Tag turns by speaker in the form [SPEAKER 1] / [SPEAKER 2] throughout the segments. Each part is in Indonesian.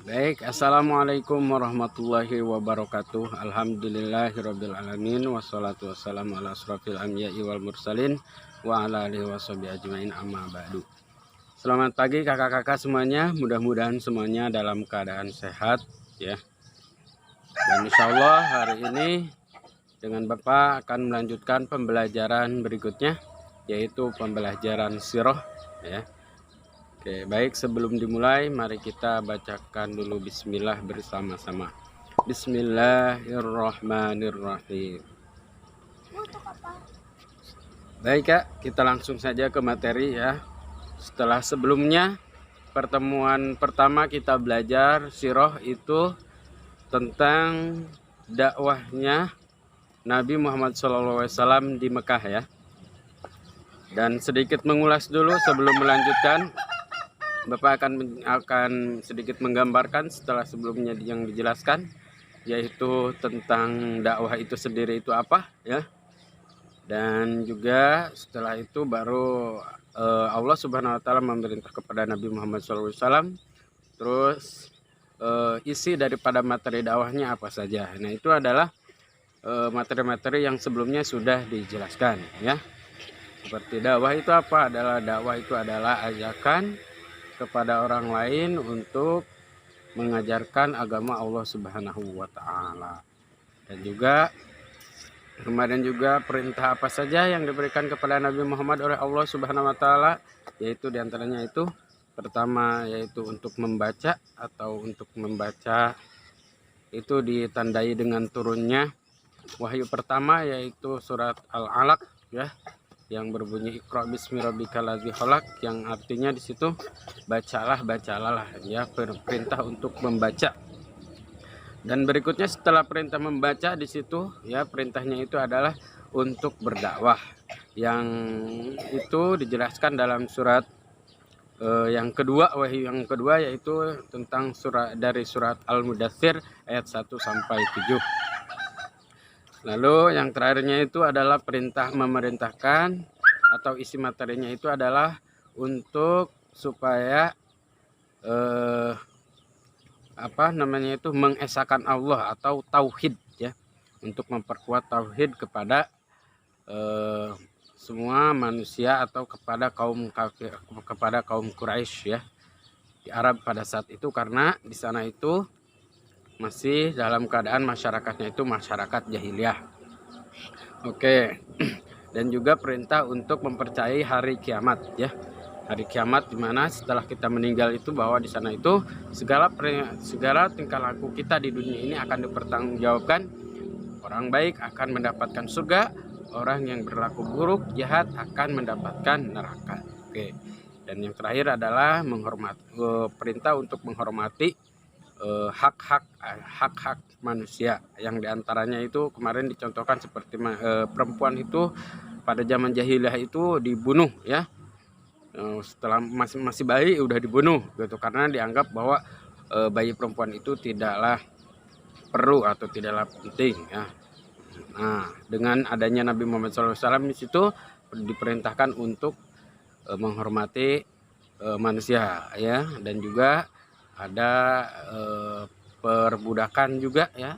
[SPEAKER 1] Baik, assalamualaikum warahmatullahi wabarakatuh. Alhamdulillahirabbil alamin wassalatu wassalamu ala asrofil anbiya'i wal mursalin wa ala alihi washabihi ajmain amma ba'du. Selamat pagi kakak-kakak semuanya, mudah-mudahan semuanya dalam keadaan sehat ya. Dan insyaallah hari ini dengan Bapak akan melanjutkan pembelajaran berikutnya, yaitu pembelajaran sirah ya. Oke, baik, sebelum dimulai mari kita bacakan dulu bismillah bersama-sama. Bismillahirrahmanirrahim. Baik Kak, kita langsung saja ke materi ya. Setelah sebelumnya pertemuan pertama kita belajar sirah itu tentang dakwahnya Nabi Muhammad SAW di Mekah ya. Dan sedikit mengulas dulu sebelum melanjutkan. Bapak akan sedikit menggambarkan setelah sebelumnya yang dijelaskan, yaitu tentang dakwah itu sendiri itu apa ya. Dan juga setelah itu baru Allah Subhanahu wa taala memerintah kepada Nabi Muhammad SAW. Terus isi daripada materi dakwahnya apa saja. Nah, itu adalah materi-materi yang sebelumnya sudah dijelaskan ya. Seperti dakwah itu apa? Dakwah itu adalah ajakan kepada orang lain untuk mengajarkan agama Allah Subhanahu wa taala. Dan juga kemarin juga perintah apa saja yang diberikan kepada Nabi Muhammad oleh Allah Subhanahu wa taala, yaitu diantaranya itu pertama yaitu untuk membaca itu ditandai dengan turunnya wahyu pertama, yaitu surat Al-Alaq ya, yang berbunyi Iqra bismi rabbikal ladzi khalaq, yang artinya di situ bacalah ya, perintah untuk membaca. Dan berikutnya setelah perintah membaca di situ ya, perintahnya itu adalah untuk berdakwah, yang itu dijelaskan dalam surat yang kedua, wahyu yang kedua, yaitu tentang surat Al-Mudaththir ayat 1 sampai 7. Lalu yang terakhirnya itu adalah perintah memerintahkan, atau isi materinya itu adalah untuk supaya mengesahkan Allah atau tauhid ya, untuk memperkuat tauhid kepada semua manusia atau kepada kaum kafir, kepada kaum Quraisy ya di Arab pada saat itu, karena di sana itu masih dalam keadaan masyarakatnya itu masyarakat jahiliyah. Oke. Dan juga perintah untuk mempercayai hari kiamat ya. Hari kiamat di mana setelah kita meninggal itu, bahwa di sana itu segala tingkah laku kita di dunia ini akan dipertanggungjawabkan. Orang baik akan mendapatkan surga, orang yang berlaku buruk jahat akan mendapatkan neraka. Oke. Dan yang terakhir adalah perintah untuk menghormati hak-hak manusia, yang diantaranya itu kemarin dicontohkan seperti perempuan itu pada zaman jahiliyah itu dibunuh ya, setelah masih bayi udah dibunuh gitu, karena dianggap bahwa bayi perempuan itu tidaklah perlu atau tidaklah penting ya. Nah, dengan adanya Nabi Muhammad SAW di situ diperintahkan untuk menghormati manusia ya. Dan juga ada perbudakan juga ya,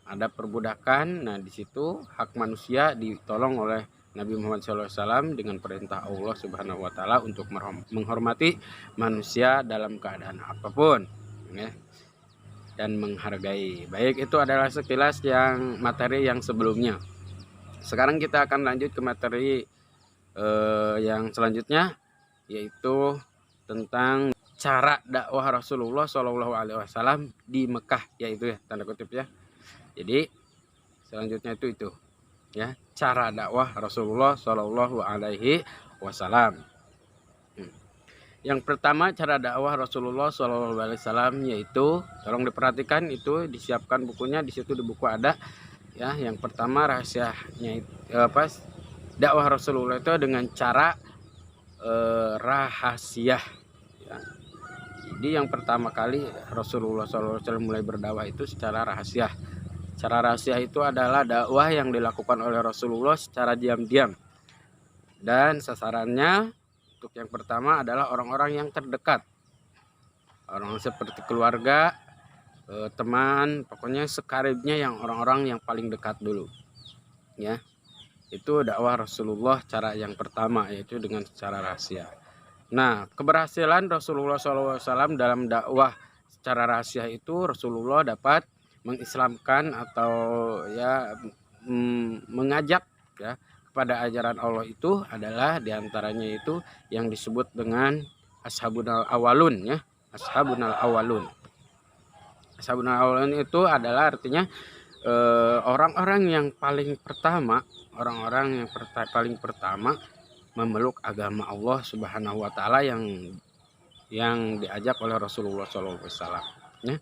[SPEAKER 1] ada perbudakan. Nah, di situ hak manusia ditolong oleh Nabi Muhammad SAW dengan perintah Allah Subhanahu wa taala untuk menghormati manusia dalam keadaan apapun ya, dan menghargai. Baik, itu adalah sekilas yang materi yang sebelumnya. Sekarang kita akan lanjut ke materi yang selanjutnya, yaitu tentang cara dakwah Rasulullah SAW di Mekah, yaitu ya tanda kutip ya. Jadi selanjutnya itu ya, cara dakwah Rasulullah SAW. Yang pertama, cara dakwah Rasulullah SAW yaitu, tolong diperhatikan, itu disiapkan bukunya, di situ di buku ada ya. Yang pertama rahasianya dakwah Rasulullah itu dengan cara rahasia ya. Jadi yang pertama kali Rasulullah SAW mulai berdakwah itu secara rahasia. Cara rahasia itu adalah dakwah yang dilakukan oleh Rasulullah secara diam-diam. Dan sasarannya untuk yang pertama adalah orang-orang yang terdekat. orang seperti keluarga, teman, pokoknya sekaribnya yang orang-orang yang paling dekat dulu ya. Itu dakwah Rasulullah cara yang pertama, yaitu dengan secara rahasia. Nah, keberhasilan Rasulullah SAW dalam dakwah secara rahasia itu, Rasulullah dapat mengislamkan atau ya mengajak ya kepada ajaran Allah itu adalah diantaranya itu yang disebut dengan ashabunal awalun ya. Ashabunal awalun. Ashabunal awalun itu adalah artinya orang-orang yang paling pertama, orang-orang yang paling pertama memeluk agama Allah Subhanahu wa taala yang diajak oleh Rasulullah SAW ya.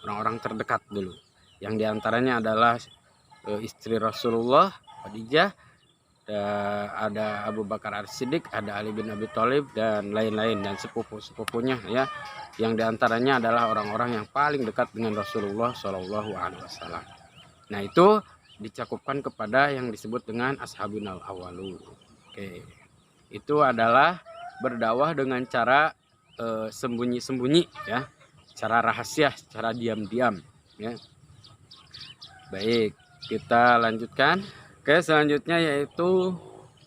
[SPEAKER 1] Orang-orang terdekat dulu. Yang diantaranya adalah istri Rasulullah Khadijah, ada Abu Bakar As-Siddiq, ada Ali bin Abi Thalib dan lain-lain, dan sepupu-sepupunya ya. Yang diantaranya adalah orang-orang yang paling dekat dengan Rasulullah SAW. Nah, itu dicakupkan kepada yang disebut dengan ashabunal awalun. Oke. Itu adalah berdakwah dengan cara sembunyi-sembunyi ya. Secara rahasia, secara diam-diam ya. Baik, kita lanjutkan. Oke, selanjutnya yaitu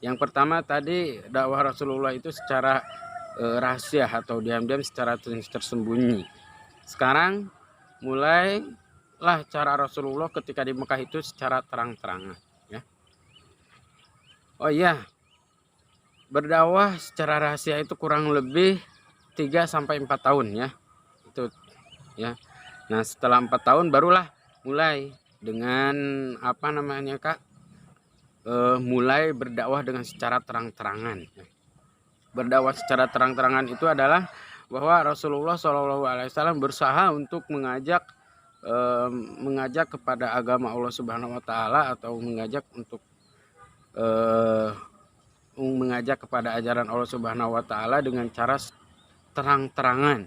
[SPEAKER 1] yang pertama tadi dakwah Rasulullah itu secara rahasia atau diam-diam, secara tersembunyi. Sekarang mulailah cara Rasulullah ketika di Mekah itu secara terang-terangan ya. Oh iya, berdakwah secara rahasia itu kurang lebih 3 sampai 4 tahun ya. Itu ya. Nah, setelah 4 tahun barulah mulai dengan apa namanya Kak? Mulai berdakwah dengan secara terang-terangan. Berdakwah secara terang-terangan itu adalah bahwa Rasulullah SAW berusaha untuk mengajak kepada agama Allah Subhanahu wa taala, atau mengajak untuk mengajak kepada ajaran Allah Subhanahu wa taala dengan cara terang-terangan.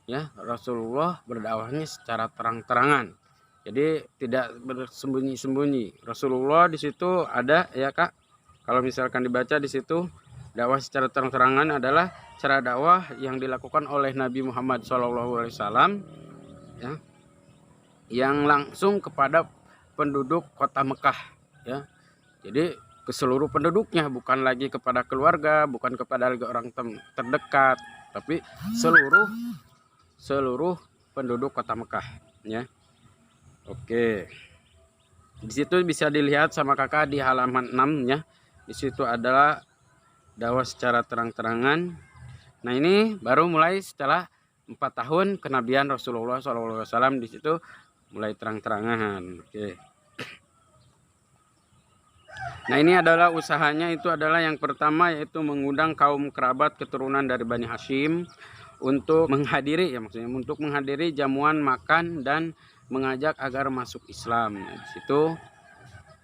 [SPEAKER 1] Ya, Rasulullah berdakwahnya secara terang-terangan. Jadi tidak bersembunyi-sembunyi. Rasulullah di situ ada ya Kak. Kalau misalkan dibaca di situ, dakwah secara terang-terangan adalah cara dakwah yang dilakukan oleh Nabi Muhammad SAW ya, yang langsung kepada penduduk kota Mekah ya. Jadi ke seluruh penduduknya, bukan lagi kepada keluarga, bukan kepada lagi orang terdekat, tapi seluruh penduduk kota Mekah ya. Oke. Di situ bisa dilihat sama Kakak di halaman 6 ya. Di situ adalah dakwah secara terang-terangan. Nah, ini baru mulai setelah 4 tahun kenabian Rasulullah SAW, di situ mulai terang-terangan. Oke. Nah, ini adalah usahanya, itu adalah yang pertama, yaitu mengundang kaum kerabat keturunan dari Bani Hashim untuk menghadiri ya, maksudnya untuk menghadiri jamuan makan dan mengajak agar masuk Islam. Nah, di situ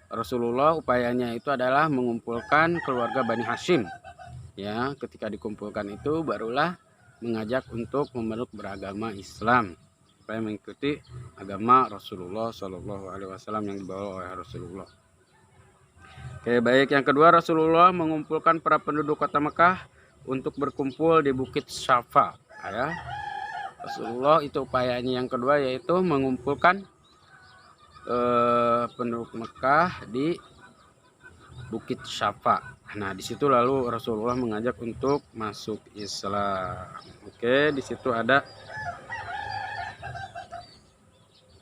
[SPEAKER 1] Rasulullah upayanya itu adalah mengumpulkan keluarga Bani Hashim. Ya, ketika dikumpulkan itu barulah mengajak untuk memeluk beragama Islam, supaya mengikuti agama Rasulullah SAW yang dibawa oleh Rasulullah. Oke, baik. Yang kedua, Rasulullah mengumpulkan para penduduk kota Mekah untuk berkumpul di Bukit Syafa ya. Rasulullah itu upayanya yang kedua, yaitu mengumpulkan penduduk Mekah di Bukit Syafa. Nah, di situ lalu Rasulullah mengajak untuk masuk Islam. Oke, di situ ada.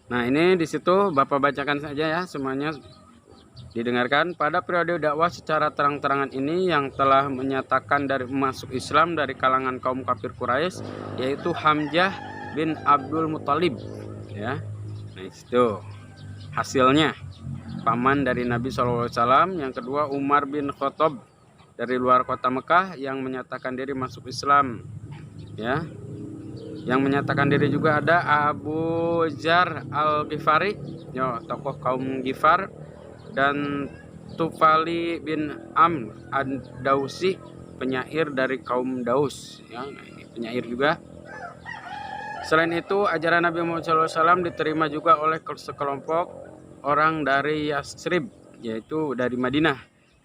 [SPEAKER 1] Nah, ini di situ Bapak bacakan saja ya, semuanya didengarkan. Pada periode dakwah secara terang-terangan ini, yang telah menyatakan dari masuk Islam dari kalangan kaum kafir Quraisy, yaitu Hamzah bin Abdul Muthalib ya. Nah, itu hasilnya, paman dari Nabi SAW. Yang kedua, Umar bin Khattab dari luar kota Mekah yang menyatakan diri masuk Islam ya. Yang menyatakan diri juga ada Abu Dzar Al-Ghifari ya, tokoh kaum Ghifar, dan Tufali bin Amr Ad-Dausi, penyair dari kaum Daus ya. Nah, ini penyair juga. Selain itu, ajaran Nabi Muhammad SAW diterima juga oleh sekelompok orang dari Yasrib, yaitu dari Madinah,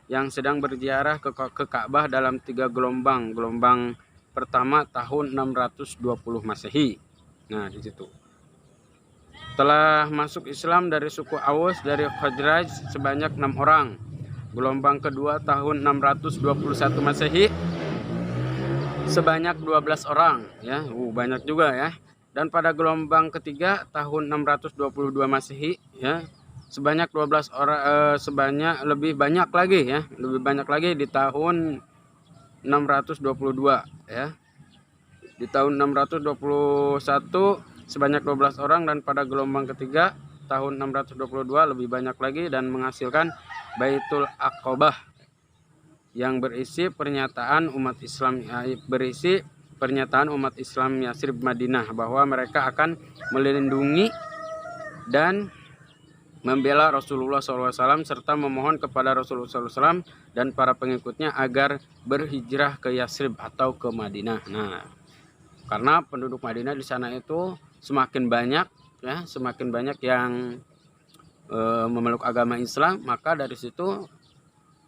[SPEAKER 1] yang sedang berziarah ke Ka'bah dalam 3 gelombang. Gelombang pertama tahun 620 Masehi. Nah, di situ. Telah masuk Islam dari suku Aus dari Khazraj sebanyak 6 orang. Gelombang kedua tahun 621 Masehi sebanyak 12 orang ya. Banyak juga ya. Dan pada gelombang ketiga tahun 622 Masehi ya, sebanyak 12 orang, sebanyak lebih banyak lagi ya, lebih banyak lagi di tahun 622 ya. Di tahun 621 sebanyak 12 orang, dan pada gelombang ketiga tahun 622 lebih banyak lagi dan menghasilkan Baitul Aqabah yang berisi pernyataan umat Islam Yasrib Madinah bahwa mereka akan melindungi dan membela Rasulullah SAW serta memohon kepada Rasulullah SAW dan para pengikutnya agar berhijrah ke Yasrib atau ke Madinah. Nah, karena penduduk Madinah di sana itu semakin banyak ya, semakin banyak yang memeluk agama Islam, maka dari situ,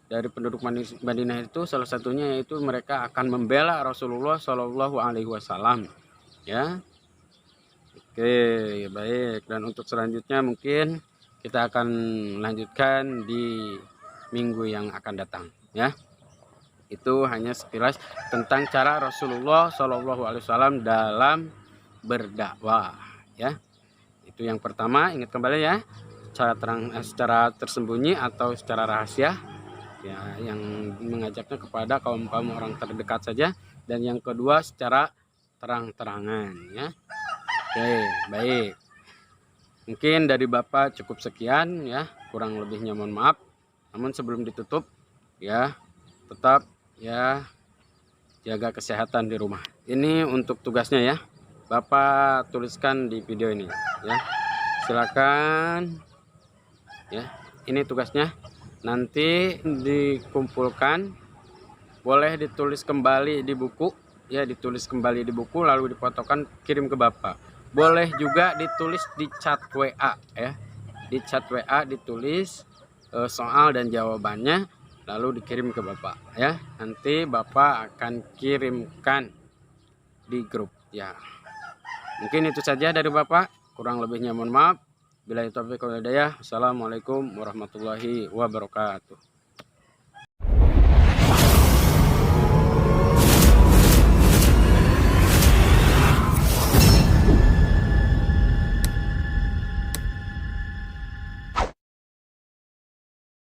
[SPEAKER 1] dari penduduk Madinah itu salah satunya yaitu mereka akan membela Rasulullah Shallallahu Alaihi Wasallam ya. Oke, baik. Dan untuk selanjutnya mungkin kita akan lanjutkan di minggu yang akan datang ya. Itu hanya sekilas tentang cara Rasulullah Shallallahu Alaihi Wasallam dalam berdakwah ya. Itu yang pertama, ingat kembali ya, secara tersembunyi atau secara rahasia ya, yang mengajaknya kepada kaum orang terdekat saja. Dan yang kedua secara terang-terangan ya. Oke, baik. Mungkin dari Bapak cukup sekian ya, kurang lebihnya mohon maaf. Namun sebelum ditutup ya, tetap ya jaga kesehatan di rumah. Ini untuk tugasnya ya, Bapak tuliskan di video ini ya. Silakan ya, ini tugasnya. Nanti dikumpulkan, boleh ditulis kembali di buku ya, ditulis kembali di buku lalu dipotongkan kirim ke Bapak. Boleh juga ditulis di chat WA ya, di chat WA ditulis soal dan jawabannya lalu dikirim ke Bapak ya. Nanti Bapak akan kirimkan di grup ya. Mungkin itu saja dari Bapak, kurang lebihnya mohon maaf. Billahi taufiq wal hidayah. Assalamualaikum warahmatullahi wabarakatuh.